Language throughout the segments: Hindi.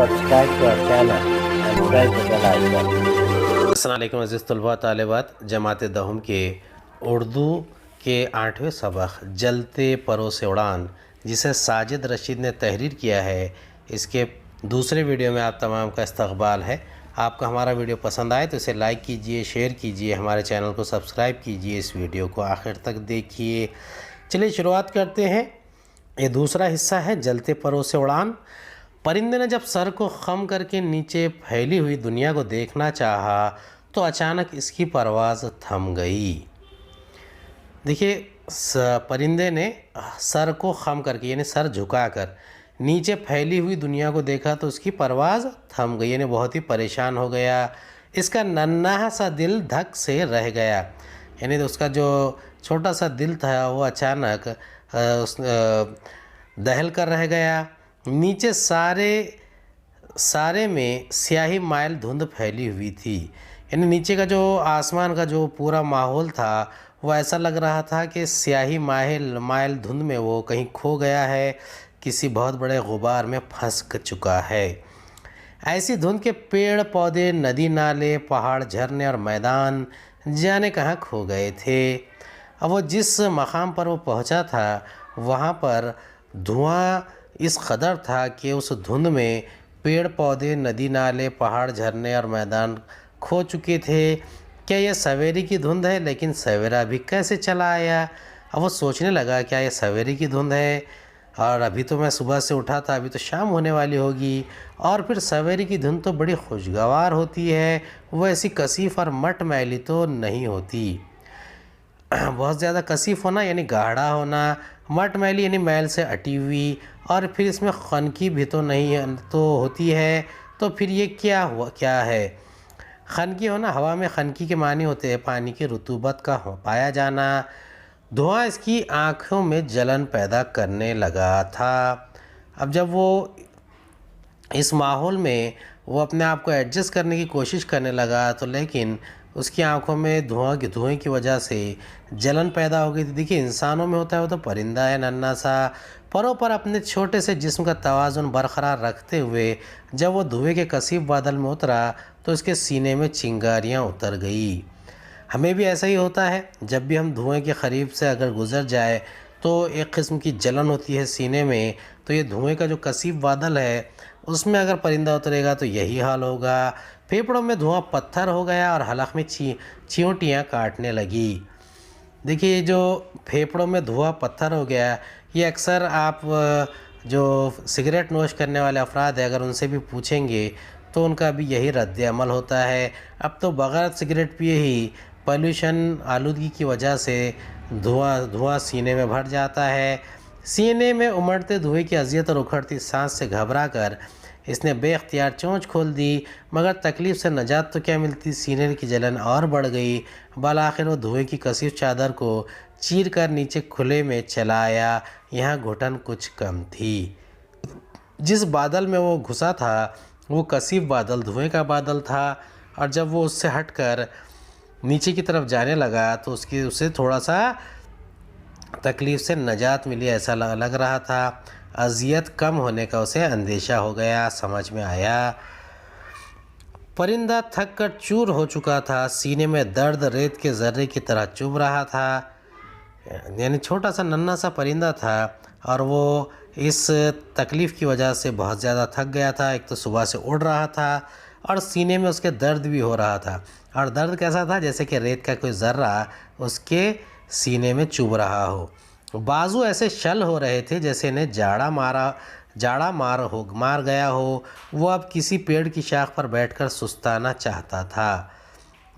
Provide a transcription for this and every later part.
subscribe to our channel and press the bell icon. अस्सलाम वालेकुम अज़ीज़ तलबा तालिबात। जमात दहम के उर्दू के 8वें सबक जलते परों से उड़ान, जिसे साजिद रशीद ने तहरीर किया है, इसके दूसरे वीडियो में आप तमाम का इस्तकबाल है। आपको हमारा वीडियो पसंद आए तो इसे लाइक कीजिए, शेयर कीजिए, हमारे चैनल को सब्सक्राइब कीजिए, इस वीडियो को आखिर तक देखिए। चलिए शुरुआत करते हैं। ये दूसरा हिस्सा है जलते परों से उड़ान। परिंदे ने जब सर को खम करके नीचे फैली हुई दुनिया को देखना चाहा तो अचानक इसकी परवाज़ थम गई। देखिए, परिंदे ने सर को खम करके यानी सर झुकाकर नीचे फैली हुई दुनिया को देखा तो उसकी परवाज़ थम गई, यानी बहुत ही परेशान हो गया। इसका नन्हा सा दिल धक से रह गया, यानी तो उसका जो छोटा सा दिल था वो अचानक दहल कर रह गया। नीचे सारे में स्याही माइल धुंध फैली हुई थी, यानी नीचे का जो आसमान का जो पूरा माहौल था वो ऐसा लग रहा था कि स्याही माइल धुंध में वो कहीं खो गया है, किसी बहुत बड़े गुबार में फंस चुका है। ऐसी धुंध के पेड़ पौधे, नदी नाले, पहाड़, झरने और मैदान जाने कहाँ खो गए थे। अब वो जिस मकाम पर वो पहुँचा था वहाँ पर धुआं इस कदर था कि उस धुंध में पेड़ पौधे, नदी नाले, पहाड़, झरने और मैदान खो चुके थे। क्या यह सवेरे की धुंध है? लेकिन सवेरा भी कैसे चला आया? अब वो सोचने लगा, क्या यह सवेरे की धुंध है? और अभी तो मैं सुबह से उठा था, अभी तो शाम होने वाली होगी। और फिर सवेरे की धुंध तो बड़ी खुशगवार होती है, वो ऐसी कसीफ और मट मैली तो नहीं होती। बहुत ज़्यादा कसीफ होना यानी गाढ़ा होना, मट मैली यानी मैल से अटी हुई, और फिर इसमें खनकी भी तो नहीं है तो होती है। तो फिर ये क्या है? खनकी होना, हवा में खनकी के मानी होते हैं पानी की रुतूबत का पाया जाना। धुआं इसकी आँखों में जलन पैदा करने लगा था। अब जब वो इस माहौल में वो अपने आप को एडजस्ट करने की कोशिश करने लगा तो लेकिन उसकी आंखों में धुएं की वजह से जलन पैदा हो गई थी। देखिए, इंसानों में होता है वो तो परिंदा है नन्हा सा, परों पर अपने छोटे से जिस्म का तवाज़ुन बरकरार रखते हुए जब वो धुएं के कसीफ बादल में उतरा तो उसके सीने में चिंगारियां उतर गई। हमें भी ऐसा ही होता है, जब भी हम धुएं के करीब से अगर गुज़र जाए तो एक किस्म की जलन होती है सीने में। तो ये धुएं का जो कसीफ बादल है उसमें अगर परिंदा उतरेगा तो यही हाल होगा। फेफड़ों में धुआं पत्थर हो गया और हलक में चींटियाँ काटने लगी। देखिए, जो फेफड़ों में धुआं पत्थर हो गया, ये अक्सर आप जो सिगरेट नोश करने वाले अफराद हैं अगर उनसे भी पूछेंगे तो उनका भी यही रद्द अमल होता है। अब तो बगैर सिगरेट पिए ही पॉल्यूशन आलूदगी की वजह से धुआं सीने में भर जाता है। सीने में उमड़ते धुएं की अजियत और उखड़ती सांस से घबराकर इसने बेख्तियार चोंच खोल दी, मगर तकलीफ़ से नजात तो क्या मिलती, सीने की जलन और बढ़ गई। बालाखिर वो धुएं की कसीफ चादर को चीर कर नीचे खुले में चला आया। यहाँ घुटन कुछ कम थी। जिस बादल में वो घुसा था वो कसीफ बादल धुएं का बादल था, और जब वो उससे हटकर नीचे की तरफ जाने लगा तो उसे थोड़ा सा तकलीफ़ से नजात मिली, ऐसा लग रहा था। अजियत कम होने का उसे अंदेशा हो गया, समझ में आया। परिंदा थक कर चूर हो चुका था, सीने में दर्द रेत के ज़र्रे की तरह चुभ रहा था। यानी छोटा सा नन्हा सा परिंदा था और वो इस तकलीफ़ की वजह से बहुत ज़्यादा थक गया था। एक तो सुबह से उड़ रहा था और सीने में उसके दर्द भी हो रहा था, और दर्द कैसा था, जैसे कि रेत का कोई ज़र्रा उसके सीने में चुभ रहा हो। बाजू ऐसे शल हो रहे थे जैसे इन्हें जाड़ा मार गया हो। वो अब किसी पेड़ की शाख पर बैठकर सुस्ताना चाहता था,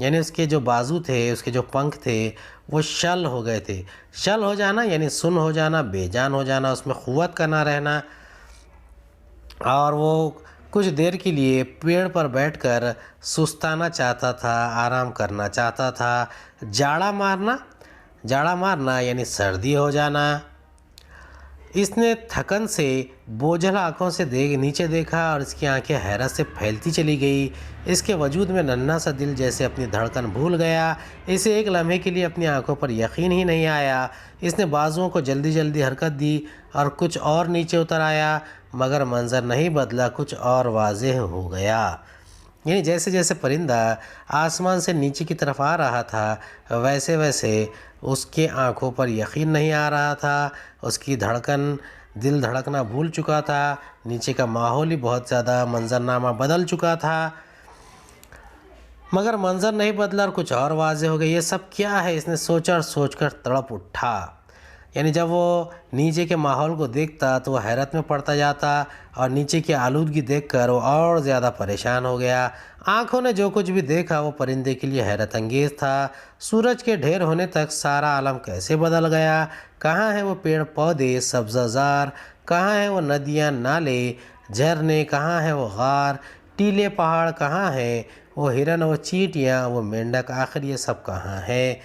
यानी उसके जो बाजू थे, उसके जो पंख थे वो शल हो गए थे। शल हो जाना यानी सुन हो जाना, बेजान हो जाना, उसमें क़ुव्वत का ना रहना। और वो कुछ देर के लिए पेड़ पर बैठकर सुस्ताना चाहता था, आराम करना चाहता था। जाड़ा मारना यानी सर्दी हो जाना। इसने थकन से बोझल आंखों से नीचे देखा और इसकी आंखें हैरत से फैलती चली गई। इसके वजूद में नन्हा सा दिल जैसे अपनी धड़कन भूल गया। इसे एक लम्हे के लिए अपनी आंखों पर यकीन ही नहीं आया। इसने बाजुओं को जल्दी जल्दी हरकत दी और कुछ और नीचे उतर आया, मगर मंजर नहीं बदला, कुछ और वाज़ेह हो गया। यानी जैसे जैसे परिंदा आसमान से नीचे की तरफ आ रहा था, वैसे वैसे उसके आंखों पर यकीन नहीं आ रहा था। उसकी दिल धड़कना भूल चुका था। नीचे का माहौल ही बहुत ज़्यादा, मंजरनामा बदल चुका था, मगर मंजर नहीं बदला और कुछ और वाज़ेह हो गई। ये सब क्या है, इसने सोचा और सोचकर तड़प उठा। यानी जब वो नीचे के माहौल को देखता तो वो हैरत में पड़ता जाता और नीचे की आलूदगी देखकर वो और ज़्यादा परेशान हो गया। आंखों ने जो कुछ भी देखा वो परिंदे के लिए हैरत अंगेज़ था। सूरज के ढेर होने तक सारा आलम कैसे बदल गया। कहाँ है वो पेड़ पौधे सब्ज़ार, कहाँ है वो नदियाँ नाले झरने, कहाँ है वो गार टीले पहाड़, कहाँ है वो हिरन, वो चींटियाँ, वो मेंढक, आखिर ये सब कहाँ है।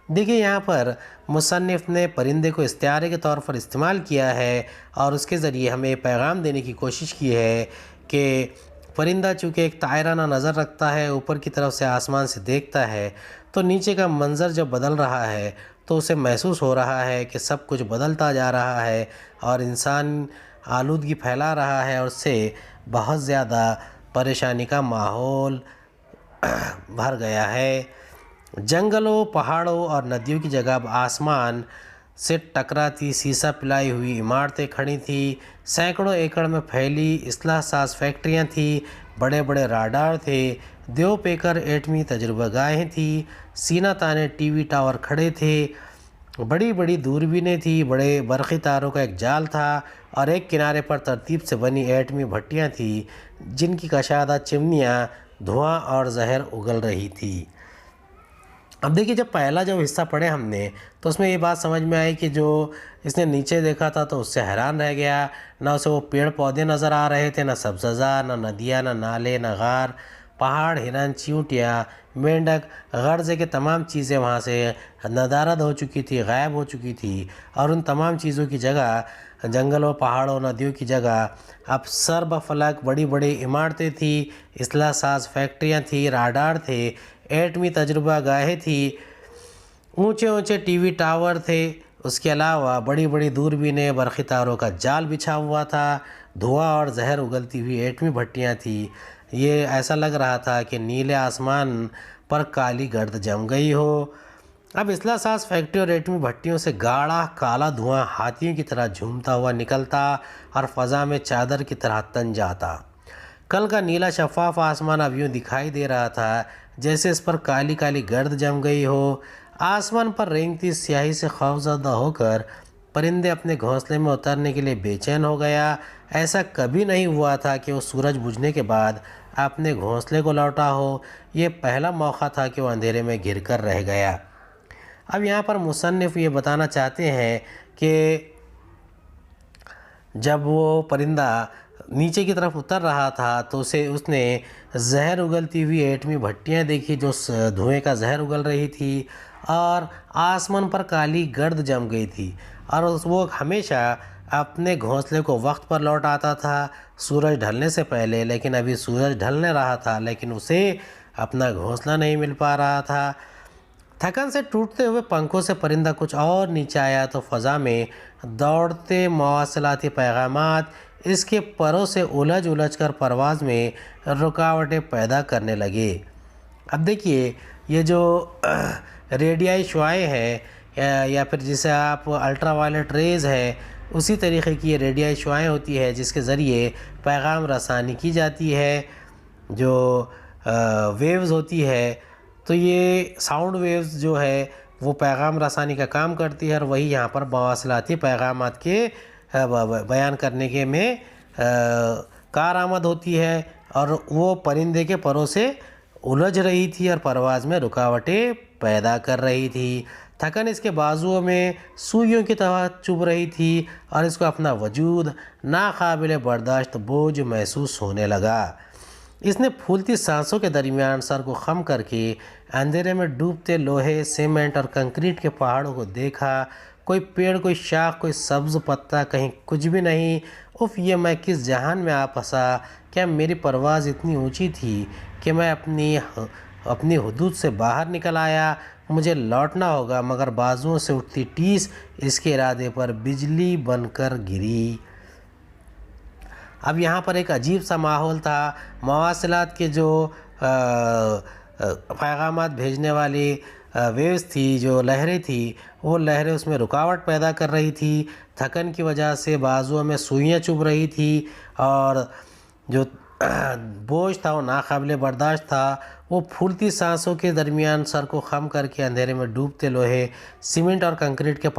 देखिए यहाँ पर मुसन्निफ़ ने परिंदे को इस्तिआरे के तौर पर इस्तेमाल किया है और उसके ज़रिए हमें पैगाम देने की कोशिश की है कि परिंदा चूँकि एक तायराना नज़र रखता है, ऊपर की तरफ से आसमान से देखता है, तो नीचे का मंज़र जब बदल रहा है तो उसे महसूस हो रहा है कि सब कुछ बदलता जा रहा है और इंसान आलूदगी फैला रहा है और उससे बहुत ज़्यादा परेशानी का माहौल भर गया है। जंगलों, पहाड़ों और नदियों की जगह अब आसमान से टकराती सीसा पिलाई हुई इमारतें खड़ी थी। सैकड़ों एकड़ में फैली इस्लाह साज फैक्ट्रियाँ थी, बड़े बड़े राडार थे, देव पेकर एटमी तजुर्बागाहें थी, सीना ताने टीवी टावर खड़े थे, बड़ी बड़ी दूरबीनें थी, बड़े बरक़ी तारों का एक जाल था और एक किनारे पर तरतीब से बनी एटमी भट्टियाँ थी, जिनकी कशादा चिमनियाँ धुआं और जहर उगल रही थी। अब देखिए जब पहला जब हिस्सा पढ़े हमने तो उसमें ये बात समझ में आई कि जो इसने नीचे देखा था तो उससे हैरान रह गया। ना उसे वो पेड़ पौधे नज़र आ रहे थे, ना सब्ज़ा, ना नदियाँ, ना नाले, ना गार, पहाड़, हिरन, चींटियाँ, मेंढक, गर्ज़े के तमाम चीज़ें वहाँ से नदारद हो चुकी थी, गायब हो चुकी थी और उन तमाम चीज़ों की जगह, जंगलों, पहाड़ों, नदियों की जगह अब सर्ब-फलक बड़ी बड़ी इमारतें थी, इस्लाह साज फैक्ट्रियाँ थी, राडार थे, एटमी तजुर्बा गाहें थी, ऊंचे ऊंचे टीवी टावर थे। उसके अलावा बड़ी बड़ी दूरबीनें, बरक़ी तारों का जाल बिछा हुआ था, धुआं और जहर उगलती हुई एटमी भट्टियाँ थी। ये ऐसा लग रहा था कि नीले आसमान पर काली गर्द जम गई हो। अब इस्लाह साज फैक्ट्री और एटमी भट्टियों से गाढ़ा काला धुआं हाथियों की तरह झूमता हुआ निकलता और फ़ज़ा में चादर की तरह तन जाता। कल का नीला शफाफ आसमान अब यूँ दिखाई दे रहा था जैसे इस पर काली काली गर्द जम गई हो। आसमान पर रेंगती स्याही से खौफज़दा होकर परिंदे अपने घोंसले में उतरने के लिए बेचैन हो गया। ऐसा कभी नहीं हुआ था कि वो सूरज बुझने के बाद अपने घोंसले को लौटा हो। ये पहला मौका था कि वो अंधेरे में घिर कर रह गया। अब यहाँ पर मुसन्निफ़ ये बताना चाहते हैं कि जब वो परिंदा नीचे की तरफ उतर रहा था तो उसने जहर उगलती हुई एटमी भट्टियाँ देखी, जो धुएं का जहर उगल रही थी और आसमान पर काली गर्द जम गई थी और वो हमेशा अपने घोंसले को वक्त पर लौट आता था सूरज ढलने से पहले। लेकिन अभी सूरज ढलने रहा था लेकिन उसे अपना घोंसला नहीं मिल पा रहा था। थकन से टूटते हुए पंखों से परिंदा कुछ और नीचे आया तो फ़ज़ा में दौड़ते मवासिलाती पैगामात इसके परों से उलझ उलझ कर परवाज़ में रुकावटें पैदा करने लगे। अब देखिए ये जो रेडियाई शुआएँ हैं या फिर जिसे आप अल्ट्रा वायलेट रेज़ है, उसी तरीक़े की ये रेडियाई शुआएँ होती है जिसके ज़रिए पैगाम रसानी की जाती है। जो वेव्स होती है तो ये साउंड वेव्स जो है वो पैगाम रसानी का काम करती है और वही यहाँ पर मवासिलाती पैगामात के बयान करने के में कारआमद होती है और वो परिंदे के परों से उलझ रही थी और परवाज़ में रुकावटें पैदा कर रही थी। थकन इसके बाजुओं में सुइयों की तरह चुभ रही थी और इसको अपना वजूद नाकाबिल बर्दाश्त बोझ महसूस होने लगा। इसने फूलती सांसों के दरमियान सर को खम करके अंधेरे में डूबते लोहे, सीमेंट और कंक्रीट के पहाड़ों को देखा। कोई पेड़, कोई शाख, कोई सब्ज़ पत्ता, कहीं कुछ भी नहीं। उफ़, ये मैं किस जहान में आ फंसा। क्या मेरी परवाज़ इतनी ऊंची थी कि मैं अपनी हुदूद से बाहर निकल आया। मुझे लौटना होगा, मगर बाजुओं से उठती टीस इसके इरादे पर बिजली बनकर गिरी। अब यहाँ पर एक अजीब सा माहौल था। मवासिलात के जो पैगामात भेजने वाली वेव्स थी, जो लहरें थी, वो लहरें उसमें रुकावट पैदा कर रही थी। थकन की वजह से बाजुओं में सुइयाँ चुभ रही थी और जो बोझ था वो नाकाबिले बर्दाश्त था। वो फूलती सांसों के दरमियान सर को खम करके अंधेरे में डूबते लोहे, सीमेंट और कंक्रीट के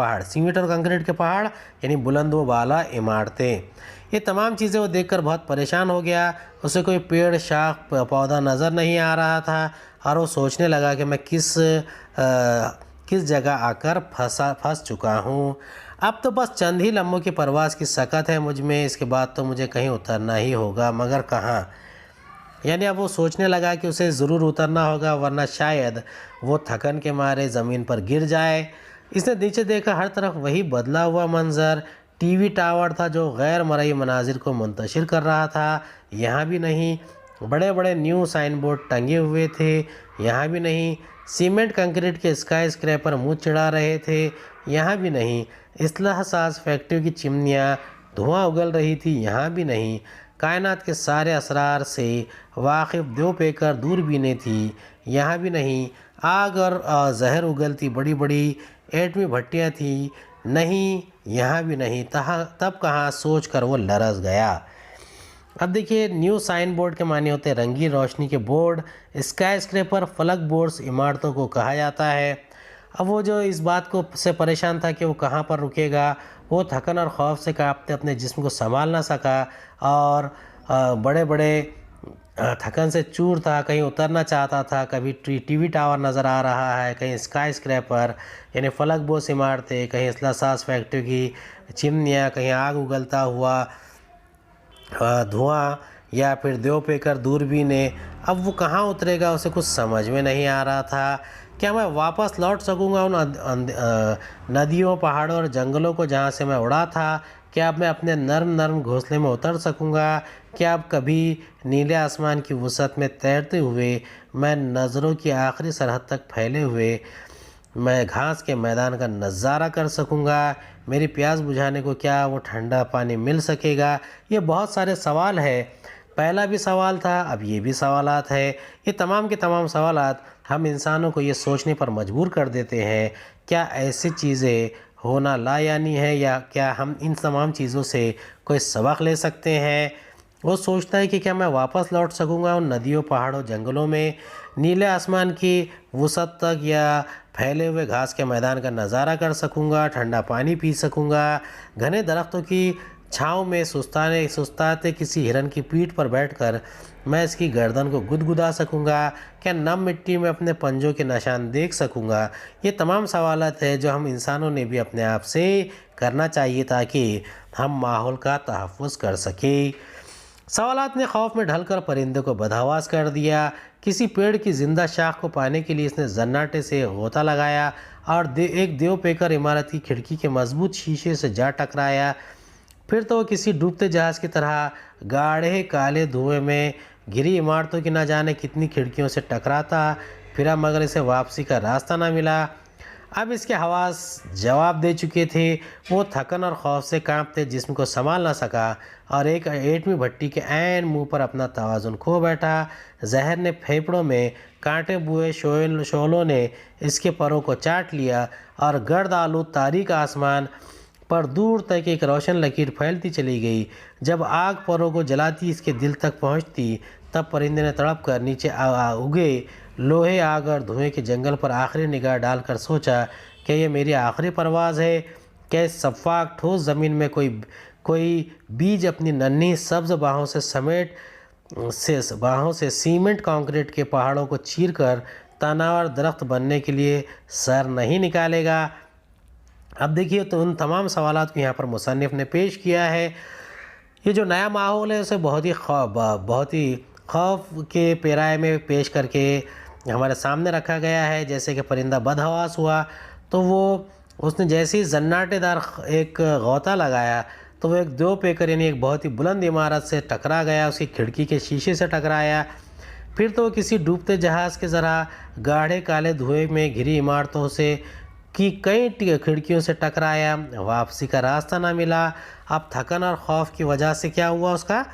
पहाड़ यानी बुलंद व बाला इमारतें, ये तमाम चीज़ें वो देखकर बहुत परेशान हो गया। उसे कोई पेड़, शाख, पौधा नज़र नहीं आ रहा था और वो सोचने लगा कि मैं किस जगह आकर फंस चुका हूँ। अब तो बस चंद ही लम्हों की परवाज़ की सकत है मुझ में, इसके बाद तो मुझे कहीं उतरना ही होगा, मगर कहाँ। यानी अब वो सोचने लगा कि उसे ज़रूर उतरना होगा, वरना शायद वो थकन के मारे ज़मीन पर गिर जाए। इसने नीचे देखा, हर तरफ वही बदला हुआ मंज़र। टीवी टावर था जो गैर मरई मनाजिर को मुंतशिर कर रहा था, यहाँ भी नहीं। बड़े बड़े न्यू साइन बोर्ड टंगे हुए थे, यहाँ भी नहीं। सीमेंट कंक्रीट के स्काई स्क्रैपर मुँह चिढ़ा रहे थे, यहाँ भी नहीं। इसलाह साज फैक्ट्री की चिमनियाँ धुआं उगल रही थी, यहाँ भी नहीं। कायनात के सारे असरार से वाकिफ़ दो पेकर दूरबीनें थी, यहाँ भी नहीं। आग और जहर उगलती बड़ी बड़ी एटमी भट्टियाँ थी, नहीं, यहाँ भी नहीं। तब कहाँ सोच कर वो लरस गया। अब देखिए, न्यू साइन बोर्ड के माने होते हैं रंगीन रोशनी के बोर्ड। स्काई स्क्रैपर, फलक बोर्ड्स इमारतों को कहा जाता है। अब वो जो इस बात को से परेशान था कि वो कहाँ पर रुकेगा, वो थकन और खौफ से कांपते अपने जिस्म को संभाल ना सका और बड़े बड़े थकन से चूर था। कहीं उतरना चाहता था, कभी टीवी टावर नज़र आ रहा है, कहीं स्काई स्क्रैपर यानी फलक बोस इमारतें, कहीं असलासाज फैक्ट्री की चिमनियाँ, कहीं आग उगलता हुआ धुआं, या फिर देव पेकर दूरबीनें। अब वो कहाँ उतरेगा, उसे कुछ समझ में नहीं आ रहा था। क्या मैं वापस लौट सकूंगा उन नदियों, पहाड़ों और जंगलों को जहाँ से मैं उड़ा था? क्या अब मैं अपने नर्म नर्म घोंसले में उतर सकूंगा? क्या अब कभी नीले आसमान की वसअत में तैरते हुए मैं नज़रों की आखिरी सरहद तक फैले हुए मैं घास के मैदान का नज़ारा कर सकूंगा? मेरी प्यास बुझाने को क्या वो ठंडा पानी मिल सकेगा? ये बहुत सारे सवाल है। पहला भी सवाल था, अब ये भी सवालात है। ये तमाम के तमाम सवालात हम इंसानों को ये सोचने पर मजबूर कर देते हैं, क्या ऐसी चीज़ें होना लायानी है, या क्या हम इन तमाम चीज़ों से कोई सबक ले सकते हैं। वो सोचता है कि क्या मैं वापस लौट सकूंगा उन नदियों, पहाड़ों, जंगलों में, नीले आसमान की वसअत तक, या फैले हुए घास के मैदान का नज़ारा कर सकूंगा, ठंडा पानी पी सकूंगा, घने दरख्तों की छाँव में सुस्ताते किसी हिरन की पीठ पर बैठकर मैं इसकी गर्दन को गुदगुदा सकूंगा, क्या नम मिट्टी में अपने पंजों के निशान देख सकूंगा। ये तमाम सवालात है जो हम इंसानों ने भी अपने आप से करना चाहिए ताकि हम माहौल का तहफ़्फ़ुज़ कर सकें। सवालात ने खौफ में ढलकर परिंदे को बदहवास कर दिया। किसी पेड़ की जिंदा शाख को पाने के लिए इसने जन्नाटे से गोता लगाया और एक देव पेकर इमारत की खिड़की के मजबूत शीशे से जा टकराया। फिर तो वो किसी डूबते जहाज़ की तरह गाढ़े काले धुएं में घिरी इमारतों की न जाने कितनी खिड़कियों से टकराता फिरा, मगर इसे वापसी का रास्ता ना मिला। अब इसके हवास जवाब दे चुके थे। वो थकन और खौफ से कांपते जिस्म को संभाल ना सका और एक एटमी भट्टी के ऐन मुंह पर अपना तवाज़ुन खो बैठा। जहर ने फेफड़ों में कांटे बुए शोलों ने इसके परों को चाट लिया और गर्द आलूद तारीक आसमान पर दूर तक एक रोशन लकीर फैलती चली गई। जब आग परों को जलाती इसके दिल तक पहुंचती, तब परिंदे ने तड़प कर नीचे उगे लोहे, आग और धुएं के जंगल पर आखिरी निगाह डालकर सोचा कि ये मेरी आखिरी परवाज़ है। क्या इस शफ़ाफ़ ठोस ज़मीन में कोई बीज अपनी नन्ही सब्ज़ बाहों से सीमेंट कंक्रीट के पहाड़ों को चीरकर तनावर दरख्त बनने के लिए सर नहीं निकालेगा? अब देखिए, तो उन तमाम सवालात को यहाँ पर मुसन्निफ़ ने पेश किया है। ये जो नया माहौल है उसे बहुत ही खौफ के पेराए में पेश करके हमारे सामने रखा गया है। जैसे कि परिंदा बदहवास हुआ तो वो उसने जैसे ही जन्नाटेदार एक गौता लगाया तो वो एक 2 पेकर यानी एक बहुत ही बुलंद इमारत से टकरा गया, उसकी खिड़की के शीशे से टकराया। फिर तो किसी डूबते जहाज़ के ज़रा गाढ़े काले धुएं में घिरी इमारतों से की कई खिड़कियों से टकराया। वापसी का रास्ता ना मिला। अब थकन और खौफ की वजह से क्या हुआ, उसका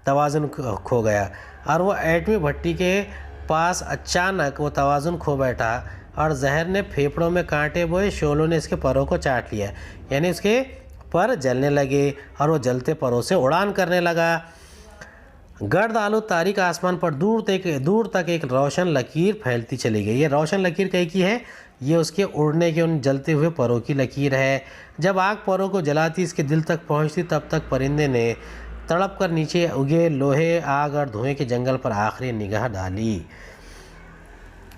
तवाज़ुन खो गया और वो एटमी भट्टी के पास अचानक वो तवाज़ुन खो बैठा और जहर ने फेफड़ों में कांटे बोए शोलों ने इसके परों को चाट लिया, यानी उसके पर जलने लगे और वो जलते परों से उड़ान करने लगा। गर्द आलू तारीक आसमान पर दूर तक एक रोशन लकीर फैलती चली गई। ये रोशन लकीर कहीं की है, ये उसके उड़ने के उन जलते हुए परों की लकीर है। जब आग परों को जलाती इसके दिल तक पहुंचती तब तक परिंदे ने तड़प कर नीचे उगे लोहे, आग और धुएं के जंगल पर आखिरी निगाह डाली।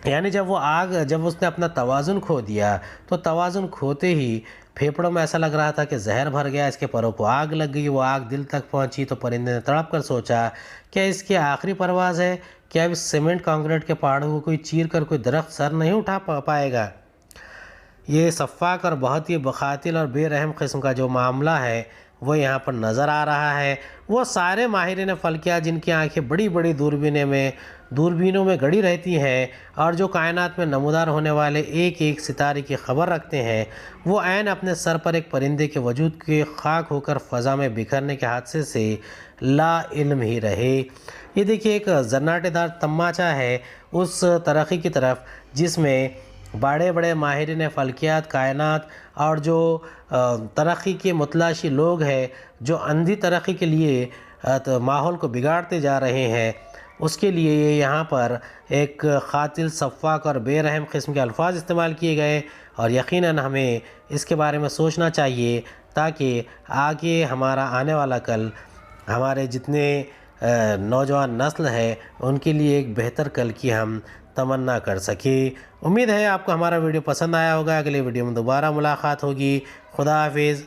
यानी जब उसने अपना तवाज़ुन खो दिया तो तवाज़ुन खोते ही फेफड़ों में ऐसा लग रहा था कि जहर भर गया, इसके परों को आग लग गई। वो आग दिल तक पहुंची तो परिंदे ने तड़प कर सोचा, क्या इसकी आखिरी परवाज़ है? क्या अब इस सीमेंट कंक्रीट के पहाड़ों को कोई चीर कर कोई दरख्त सर नहीं उठा पाएगा? ये सफ़ाक और बहुत ही बखातिल और बेरहम किस्म का जो मामला है वो यहाँ पर नज़र आ रहा है। वो सारे माहिरीन फ़ल्कियात जिनकी आंखें बड़ी बड़ी दूरबीनों में गड़ी रहती हैं और जो कायनात में नमूदार होने वाले एक एक सितारे की खबर रखते हैं, वो ऐन अपने सर पर एक परिंदे के वजूद के खाक होकर फ़ज़ा में बिखरने के हादसे से ला इल्म ही रहे। ये देखिए एक जन्नाटेदार तमाचा है उस तरक्की की तरफ जिसमें बड़े बड़े माहिरीन फ़ल्कियात, कायनात और जो तरक्की के मुतलाशी लोग हैं जो अंधी तरक्की के लिए माहौल को बिगाड़ते जा रहे हैं, उसके लिए ये यहाँ पर एक क़ातिल, सफ़ाक और बेरहम किस्म के अल्फाज इस्तेमाल किए गए और यकीनन हमें इसके बारे में सोचना चाहिए ताकि आगे हमारा आने वाला कल, हमारे जितने नौजवान नस्ल है उनके लिए एक बेहतर कल की हम तमन्ना कर सके। उम्मीद है आपको हमारा वीडियो पसंद आया होगा। अगले वीडियो में दोबारा मुलाकात होगी। खुदा हाफिज़।